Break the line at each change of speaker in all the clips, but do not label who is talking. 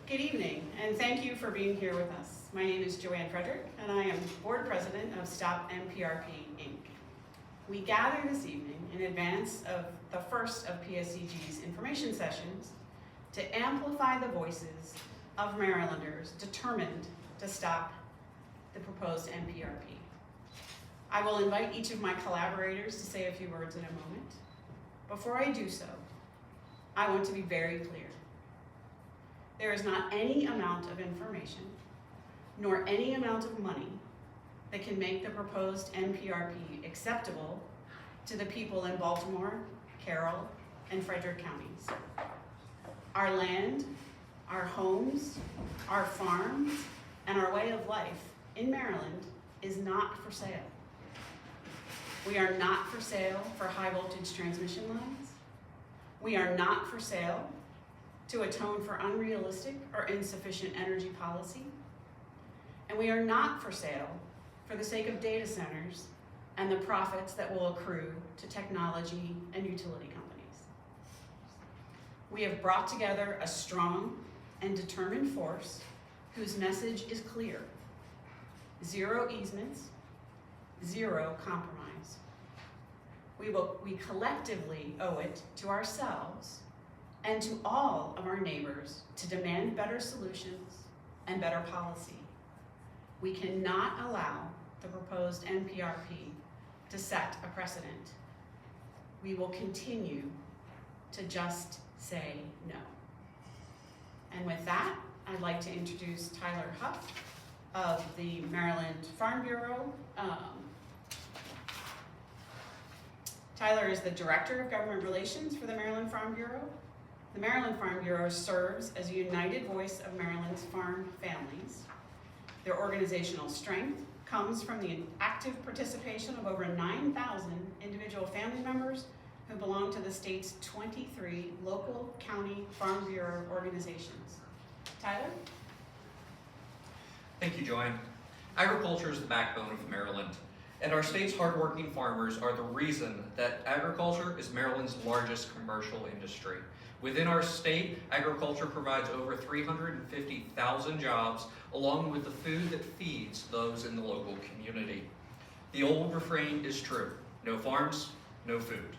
Good evening, and thank you for being here with us. My name is Joanne Frederick, and I am Board President of Stop MPRP, Inc. We gather this evening in advance of the first of PSCG's information sessions to amplify the voices of Marylanders determined to stop the proposed MPRP. I will invite each of my collaborators to say a few words in a moment. Before I do so, I want to be very clear. There is not any amount of information, nor any amount of money that can make the proposed MPRP acceptable to the people in Baltimore, Carroll, and Frederick counties. Our land, our homes, our farms, and our way of life in Maryland is not for sale. We are not for sale for high voltage transmission lines. We are not for sale to atone for unrealistic or insufficient energy policy. And we are not for sale for the sake of data centers and the profits that will accrue to technology and utility companies. We have brought together a strong and determined force whose message is clear: zero easements, zero compromise. We collectively owe it to ourselves and to all of our neighbors to demand better solutions and better policy. We cannot allow the proposed MPRP to set a precedent. We will continue to just say no. And with that, I'd like to introduce Tyler Huff of the Maryland Farm Bureau. Tyler is the Director of Government Relations for the Maryland Farm Bureau. The Maryland Farm Bureau serves as a united voice of Maryland's farm families. Their organizational strength comes from the active participation of over 9,000 individual family members who belong to the state's 23 local county farm bureau organizations. Tyler?
Thank you, Joanne. Agriculture is the backbone of Maryland, and our state's hardworking farmers are the reason that agriculture is Maryland's largest commercial industry. Within our state, agriculture provides over 350,000 jobs, along with the food that feeds those in the local community. The old refrain is true: no farms, no food.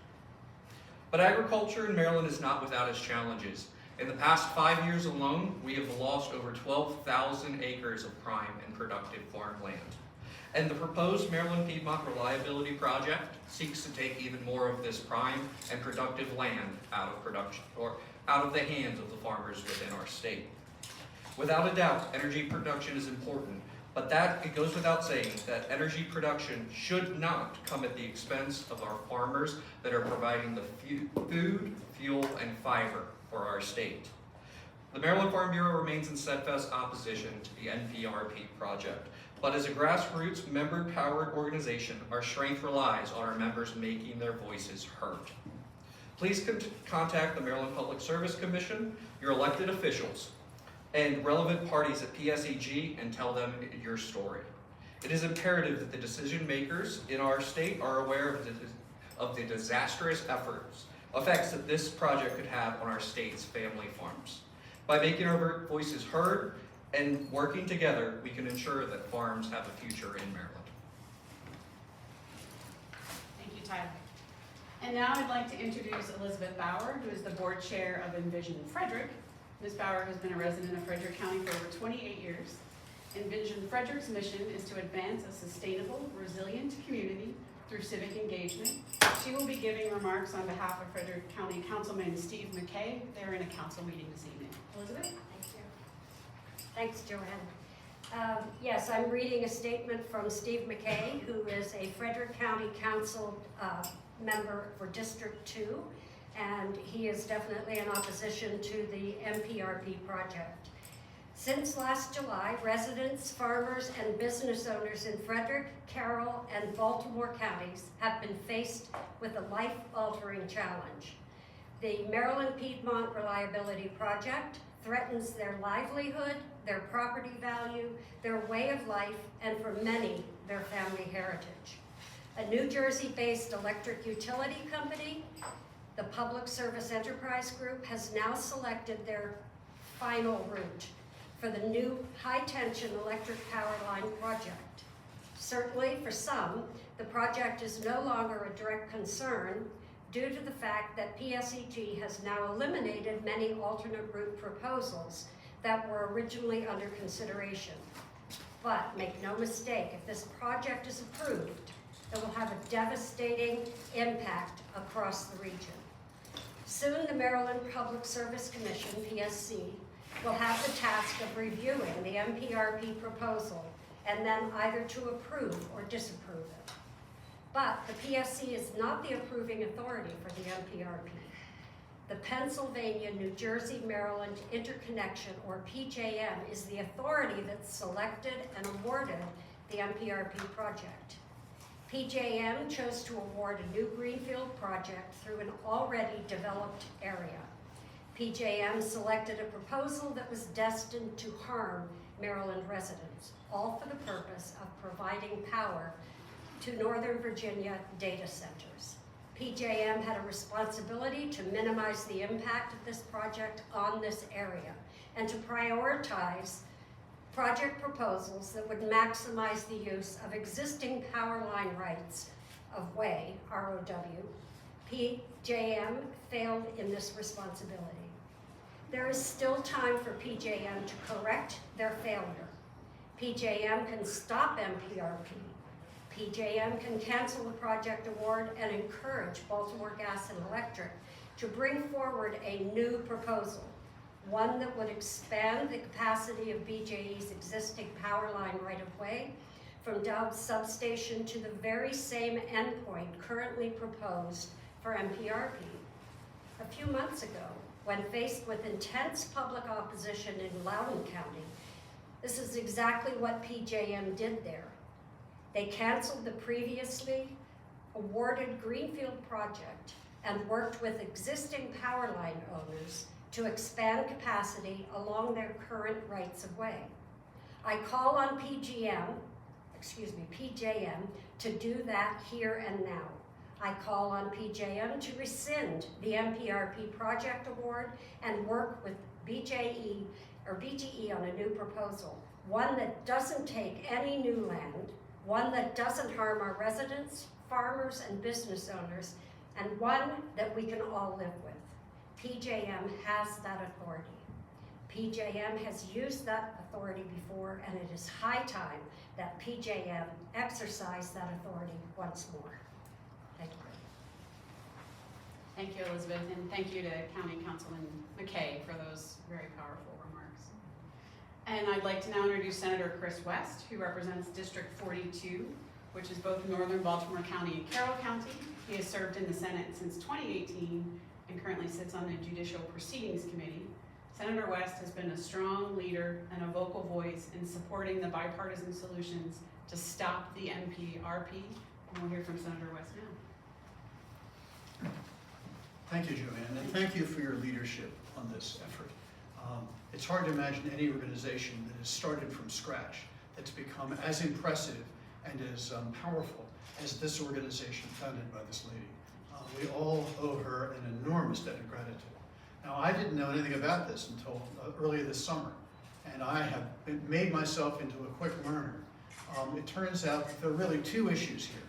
But agriculture in Maryland is not without its challenges. In the past 5 years alone, we have lost over 12,000 acres of prime and productive farmland. And the proposed Maryland Piedmont Reliability Project seeks to take even more of this prime and productive land out of production, or out of the hands of the farmers within our state. Without a doubt, energy production is important, but it goes without saying that energy production should not come at the expense of our farmers that are providing the food, fuel, and fiber for our state. The Maryland Farm Bureau remains in steadfast opposition to the MPRP project. But as a grassroots, member-powered organization, our strength relies on our members making their voices heard. Please contact the Maryland Public Service Commission, your elected officials, and relevant parties at PSEG and tell them your story. It is imperative that the decision makers in our state are aware of the disastrous effects that this project could have on our state's family farms. By making our voices heard and working together, we can ensure that farms have a future in Maryland.
Thank you, Tyler. And now I'd like to introduce Elizabeth Bauer, who is the board chair of Envision Frederick. Ms. Bauer has been a resident of Frederick County for over 28 years. Envision Frederick's mission is to advance a sustainable, resilient community through civic engagement. She will be giving remarks on behalf of Frederick County Councilman Steve McKay. They're in a council meeting this evening. Elizabeth?
Thanks, Joanne. Yes, I'm reading a statement from Steve McKay, who is a Frederick County Council member for District 2, and he is definitely in opposition to the MPRP project. Since last July, residents, farmers, and business owners in Frederick, Carroll, and Baltimore counties have been faced with a life-altering challenge. The Maryland Piedmont Reliability Project threatens their livelihood, their property value, their way of life, and for many, their family heritage. A New Jersey-based electric utility company, the Public Service Enterprise Group, has now selected their final route for the new high-tension electric power line project. Certainly, for some, the project is no longer a direct concern due to the fact that PSEG has now eliminated many alternate route proposals that were originally under consideration. But make no mistake, if this project is approved, it will have a devastating impact across the region. Soon, the Maryland Public Service Commission, PSC, will have the task of reviewing the MPRP proposal and then either to approve or disapprove it. But the PSC is not the approving authority for the MPRP. The Pennsylvania, New Jersey, Maryland Interconnection, or PJM, is the authority that selected and awarded the MPRP project. PJM chose to award a new greenfield project through an already developed area. PJM selected a proposal that was destined to harm Maryland residents, all for the purpose of providing power to Northern Virginia data centers. PJM had a responsibility to minimize the impact of this project on this area and to prioritize project proposals that would maximize the use of existing power line rights of way, ROW. PJM failed in this responsibility. There is still time for PJM to correct their failure. PJM can stop MPRP. PJM can cancel the project award and encourage Baltimore Gas and Electric to bring forward a new proposal, one that would expand the capacity of BJE's existing power line right-of-way from Dobbs Substation to the very same endpoint currently proposed for MPRP. A few months ago, when faced with intense public opposition in Loudoun County, this is exactly what PJM did there. They canceled the previously awarded greenfield project and worked with existing power line owners to expand capacity along their current rights of way. I call on PJM to do that here and now. I call on PJM to rescind the MPRP project award and work with BGE on a new proposal, one that doesn't take any new land, one that doesn't harm our residents, farmers, and business owners, and one that we can all live with. PJM has that authority. PJM has used that authority before, and it is high time that PJM exercise that authority once more. Thank you.
Thank you, Elizabeth, and thank you to County Councilman McKay for those very powerful remarks. And I'd like to now introduce Senator Chris West, who represents District 42, which is both Northern Baltimore County and Carroll County. He has served in the Senate since 2018 and currently sits on the Judicial Proceedings Committee. Senator West has been a strong leader and a vocal voice in supporting the bipartisan solutions to stop the MPRP. And we'll hear from Senator West now.
Thank you, Joanne, and thank you for your leadership on this effort. It's hard to imagine any organization that has started from scratch that's become as impressive and as powerful as this organization founded by this lady. We all owe her an enormous debt of gratitude. Now, I didn't know anything about this until earlier this summer, and I have made myself into a quick learner. It turns out that there are really two issues here.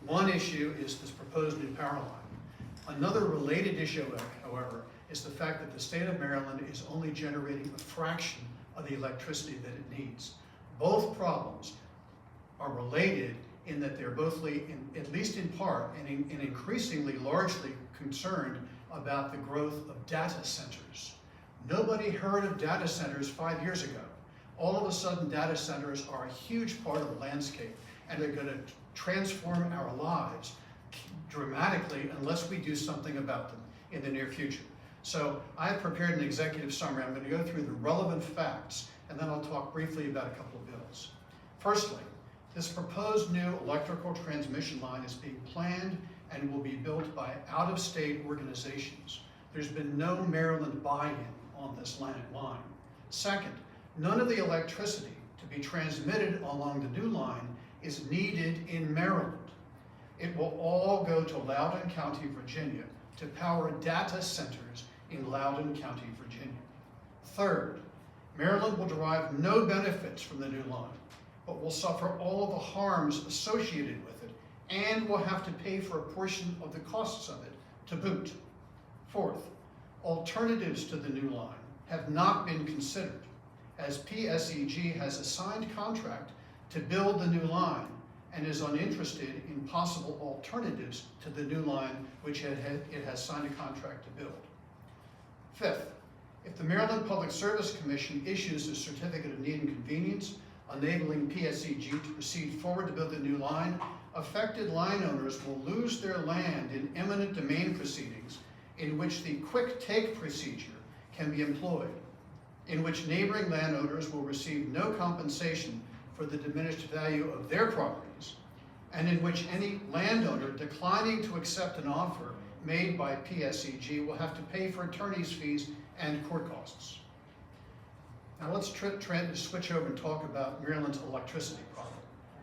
One issue is this proposed new power line. Another related issue, however, is the fact that the state of Maryland is only generating a fraction of the electricity that it needs. Both problems are related in that they're both, at least in part, and increasingly largely concerned about the growth of data centers. Nobody heard of data centers 5 years ago. All of a sudden, data centers are a huge part of the landscape, and they're going to transform our lives dramatically unless we do something about them in the near future. So I've prepared an executive summary. I'm going to go through the relevant facts, and then I'll talk briefly about a couple of bills. Firstly, this proposed new electrical transmission line is being planned and will be built by out-of-state organizations. There's been no Maryland buy-in on this line. Second, none of the electricity to be transmitted along the new line is needed in Maryland. It will all go to Loudoun County, Virginia, to power data centers in Loudoun County, Virginia. Third, Maryland will derive no benefits from the new line, but will suffer all of the harms associated with it and will have to pay for a portion of the costs of it to boot. Fourth, alternatives to the new line have not been considered, as PSEG has a signed contract to build the new line and is uninterested in possible alternatives to the new line which it has signed a contract to build. Fifth, if the Maryland Public Service Commission issues a certificate of need and convenience enabling PSEG to proceed forward to build the new line, affected line owners will lose their land in eminent domain proceedings in which the quick take procedure can be employed, in which neighboring landowners will receive no compensation for the diminished value of their properties, and in which any landowner declining to accept an offer made by PSEG will have to pay for attorney's fees and court costs. Now let's switch over and talk about Maryland's electricity problem.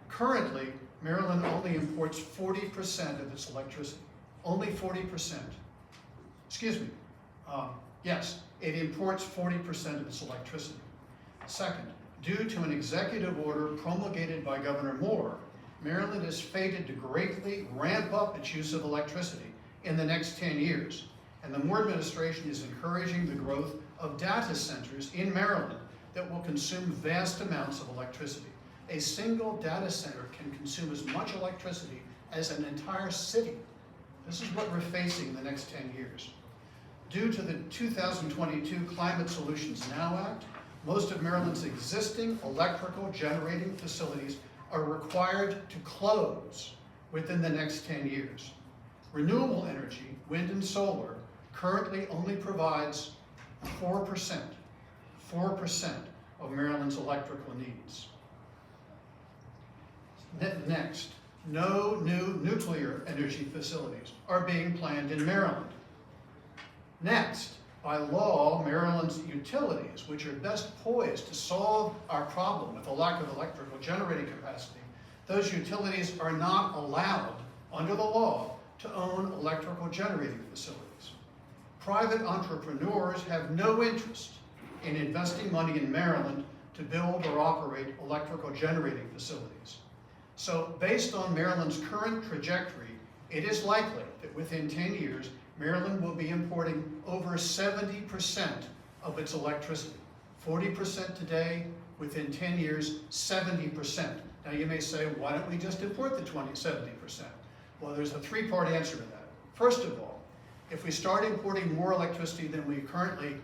Currently, Maryland only imports 40% of its electricity. Only 40%. Excuse me. Yes, it imports 40% of its electricity. Second, due to an executive order promulgated by Governor Moore, Maryland is fated to greatly ramp up its use of electricity in the next 10 years. And the Moore administration is encouraging the growth of data centers in Maryland that will consume vast amounts of electricity. A single data center can consume as much electricity as an entire city. This is what we're facing in the next 10 years. Due to the 2022 Climate Solutions Now Act, most of Maryland's existing electrical generating facilities are required to close within the next 10 years. Renewable energy, wind and solar, currently only provides 4% of Maryland's electrical needs. Next, no new nuclear energy facilities are being planned in Maryland. Next, by law, Maryland's utilities, which are best poised to solve our problem with the lack of electrical generating capacity, those utilities are not allowed, under the law, to own electrical generating facilities. Private entrepreneurs have no interest in investing money in Maryland to build or operate electrical generating facilities. So based on Maryland's current trajectory, it is likely that within 10 years, Maryland will be importing over 70% of its electricity. 40% today, within 10 years, 70%. Now you may say, why don't we just import the 70%? Well, there's a three-part answer to that. First of all, if we start importing more electricity than we currently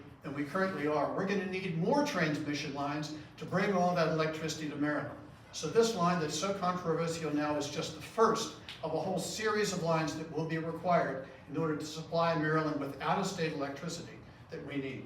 are, we're going to need more transmission lines to bring all that electricity to Maryland. So this line that's so controversial now is just the first of a whole series of lines that will be required in order to supply Maryland with out-of-state electricity that we need.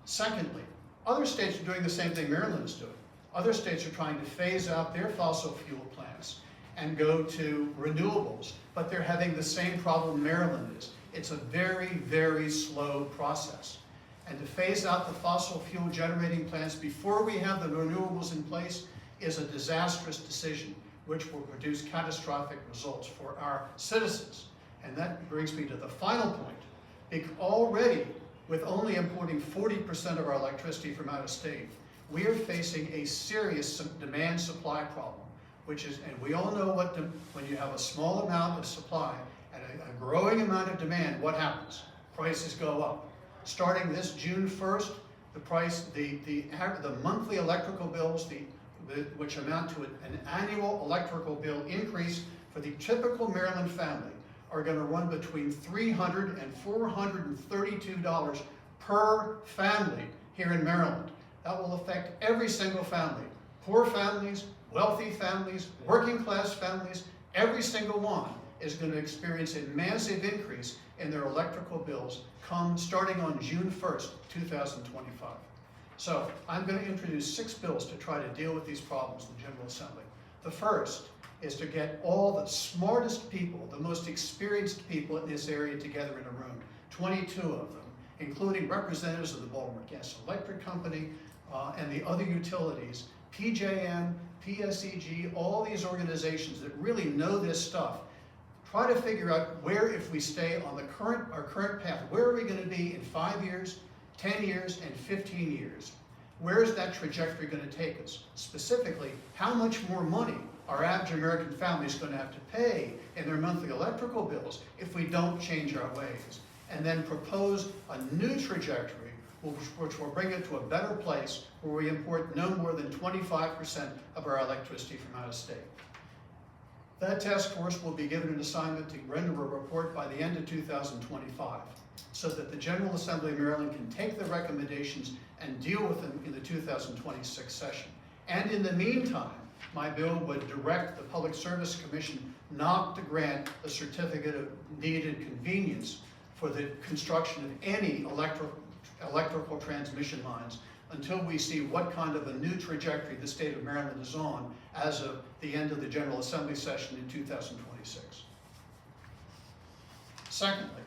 Secondly, other states are doing the same thing Maryland is doing. Other states are trying to phase out their fossil fuel plants and go to renewables, but they're having the same problem Maryland is. It's a very, very slow process. And to phase out the fossil fuel generating plants before we have the renewables in place is a disastrous decision, which will produce catastrophic results for our citizens. And that brings me to the final point. Already, with only importing 40% of our electricity from out of state, we are facing a serious demand-supply problem, which is, and we all know when you have a small amount of supply and a growing amount of demand, what happens? Prices go up. Starting this June 1st, the monthly electrical bills, which amount to an annual electrical bill increase for the typical Maryland family, are going to run between $300 and $432 per family here in Maryland. That will affect every single family. Poor families, wealthy families, working class families, every single one is going to experience a massive increase in their electrical bills starting on June 1st, 2025. So I'm going to introduce 6 bills to try to deal with these problems in the General Assembly. The first is to get all the smartest people, the most experienced people in this area together in a room, 22 of them, including representatives of the Baltimore Gas and Electric Company and the other utilities, PJM, PSEG, all these organizations that really know this stuff. Try to figure out where, if we stay on our current path, where are we going to be in 5 years, 10 years, and 15 years. Where is that trajectory going to take us? Specifically, how much more money are average American families going to have to pay in their monthly electrical bills if we don't change our ways? And then propose a new trajectory which will bring it to a better place where we import no more than 25% of our electricity from out of state. That task force will be given an assignment to render a report by the end of 2025 so that the General Assembly of Maryland can take the recommendations and deal with them in the 2026 session. And in the meantime, my bill would direct the Public Service Commission not to grant a certificate of need and convenience for the construction of any electrical transmission lines until we see what kind of a new trajectory the state of Maryland is on as of the end of the General Assembly session in 2026. Secondly,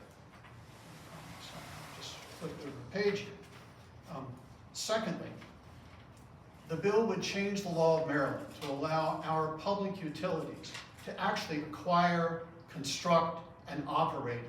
just flip over the page here. Secondly, the bill would change the law of Maryland to allow our public utilities to actually acquire, construct, and operate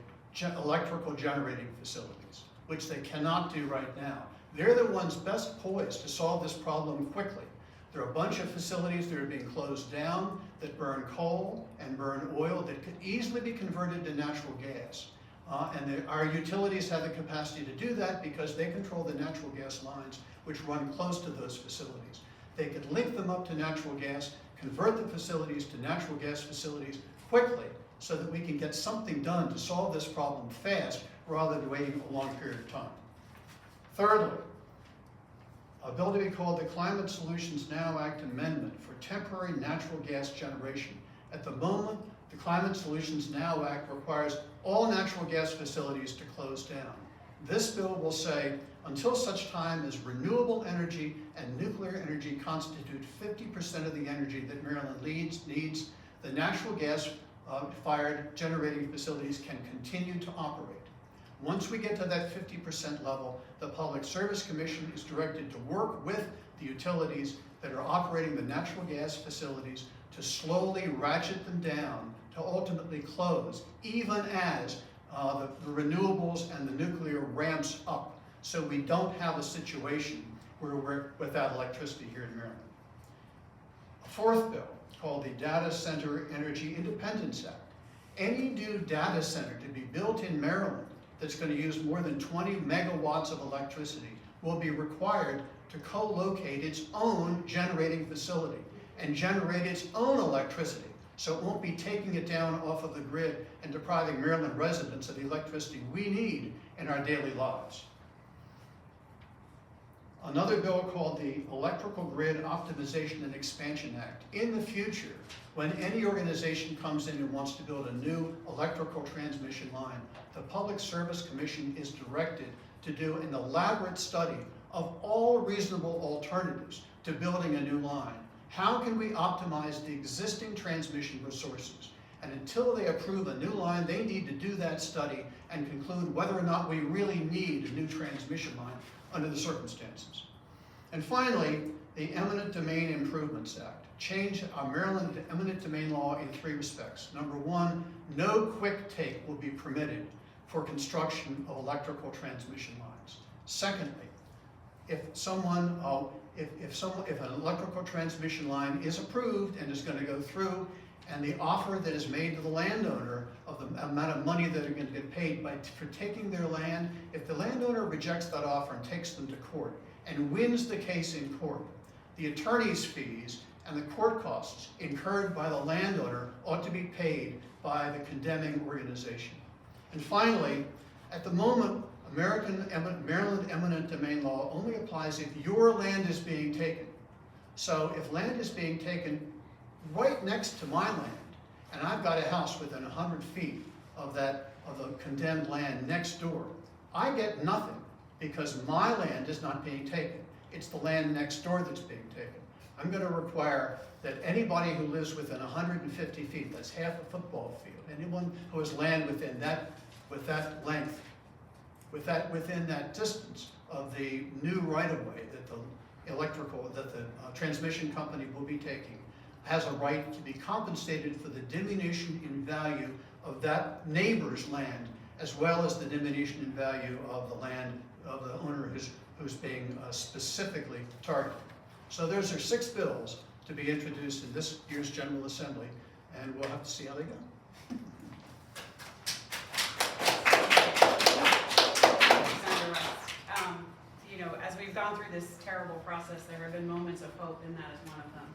electrical generating facilities, which they cannot do right now. They're the ones best poised to solve this problem quickly. There are a bunch of facilities that are being closed down that burn coal and burn oil that could easily be converted to natural gas. Our utilities have the capacity to do that because they control the natural gas lines which run close to those facilities. They could link them up to natural gas, convert the facilities to natural gas facilities quickly so that we can get something done to solve this problem fast rather than waiting a long period of time. Thirdly, a bill to be called the Climate Solutions Now Act Amendment for temporary natural gas generation. At the moment, the Climate Solutions Now Act requires all natural gas facilities to close down. This bill will say, until such time as renewable energy and nuclear energy constitute 50% of the energy that Maryland needs, the natural gas fired generating facilities can continue to operate. Once we get to that 50% level, the Public Service Commission is directed to work with the utilities that are operating the natural gas facilities to slowly ratchet them down to ultimately close, even as the renewables and the nuclear ramps up, so we don't have a situation where we're without electricity here in Maryland. A fourth bill, called the Data Center Energy Independence Act. Any new data center to be built in Maryland that's going to use more than 20 megawatts of electricity will be required to co-locate its own generating facility and generate its own electricity, so it won't be taking it down off of the grid and depriving Maryland residents of the electricity we need in our daily lives. Another bill called the Electrical Grid Optimization and Expansion Act. In the future, when any organization comes in and wants to build a new electrical transmission line, the Public Service Commission is directed to do an elaborate study of all reasonable alternatives to building a new line. How can we optimize the existing transmission resources? And until they approve a new line, they need to do that study and conclude whether or not we really need a new transmission line under the circumstances. And finally, the Eminent Domain Improvements Act. Change our Maryland eminent domain law in 3 respects. Number 1, no quick take will be permitted for construction of electrical transmission lines. Secondly, if an electrical transmission line is approved and is going to go through, and the offer that is made to the landowner of the amount of money that are going to get paid for taking their land, if the landowner rejects that offer and takes them to court and wins the case in court, the attorney's fees and the court costs incurred by the landowner ought to be paid by the condemning organization. And finally, at the moment, Maryland eminent domain law only applies if your land is being taken. So if land is being taken right next to my land, and I've got a house within 100 feet of the condemned land next door, I get nothing because my land is not being taken. It's the land next door that's being taken. I'm going to require that anybody who lives within 150 feet, that's half a football field, anyone who has land within that length, within that distance of the new right-of-way that the transmission company will be taking, has a right to be compensated for the diminution in value of that neighbor's land, as well as the diminution in value of the land of the owner who's being specifically targeted. So those are 6 bills to be introduced in this year's General Assembly, and we'll have to see how they go.
Senator Rice. You know, as we've gone through this terrible process, there have been moments of hope, and that is one of them.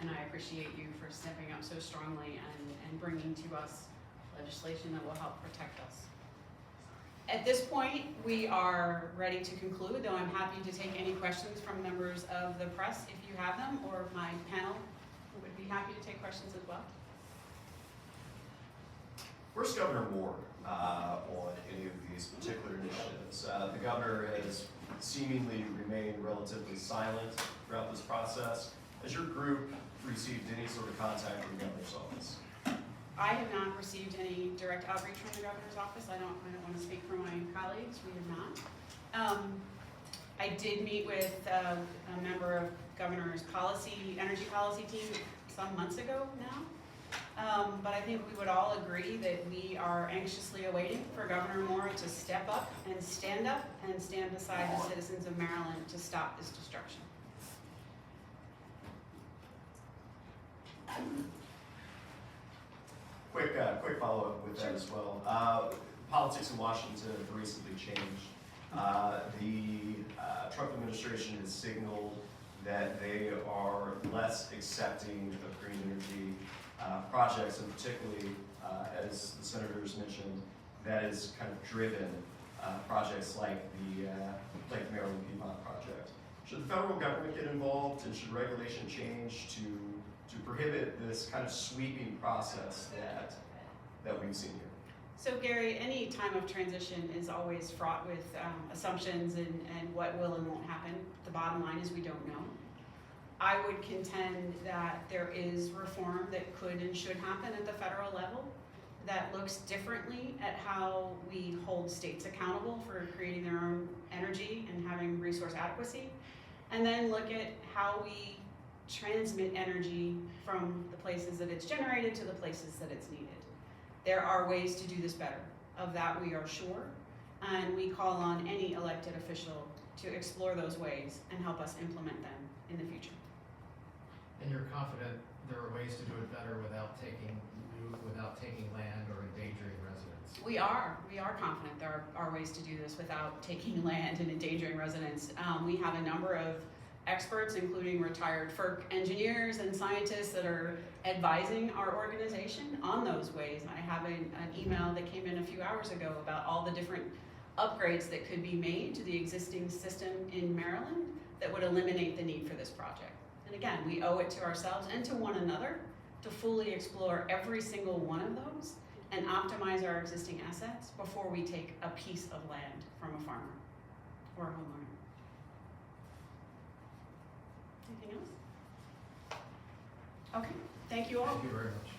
And I appreciate you for stepping up so strongly and bringing to us legislation that will help protect us. At this point, we are ready to conclude, though I'm happy to take any questions from members of the press if you have them, or my panel would be happy to take questions as well.
Where's Governor Moore on any of these particular initiatives? The governor has seemingly remained relatively silent throughout this process. Has your group received any sort of contact from the governor's office?
I have not received any direct outreach from the governor's office. I don't want to speak for my colleagues. We have not. I did meet with a member of governor's energy policy team some months ago now. But I think we would all agree that we are anxiously awaiting for Governor Moore to step up and stand beside the citizens of Maryland to stop this destruction.
Quick follow-up with that as well. Politics in Washington have recently changed. The Trump administration has signaled that they are less accepting of green energy projects, and particularly, as the senators mentioned, that has kind of driven projects like the Maryland Piedmont project. Should the federal government get involved, and should regulation change to prohibit this kind of sweeping process that we've seen here?
So Gary, any time of transition is always fraught with assumptions and what will and won't happen. The bottom line is we don't know. I would contend that there is reform that could and should happen at the federal level that looks differently at how we hold states accountable for creating their own energy and having resource adequacy, and then look at how we transmit energy from the places that it's generated to the places that it's needed. There are ways to do this better. Of that we are sure, and we call on any elected official to explore those ways and help us implement them in the future.
And you're confident there are ways to do it better without taking land or endangering residents?
We are confident there are ways to do this without taking land and endangering residents. We have a number of experts, including retired FERC engineers and scientists, that are advising our organization on those ways. I have an email that came in a few hours ago about all the different upgrades that could be made to the existing system in Maryland that would eliminate the need for this project. And again, we owe it to ourselves and to one another to fully explore every single one of those and optimize our existing assets before we take a piece of land from a farmer or a homeowner. Anything else? Okay, thank you all.
Thank you very much.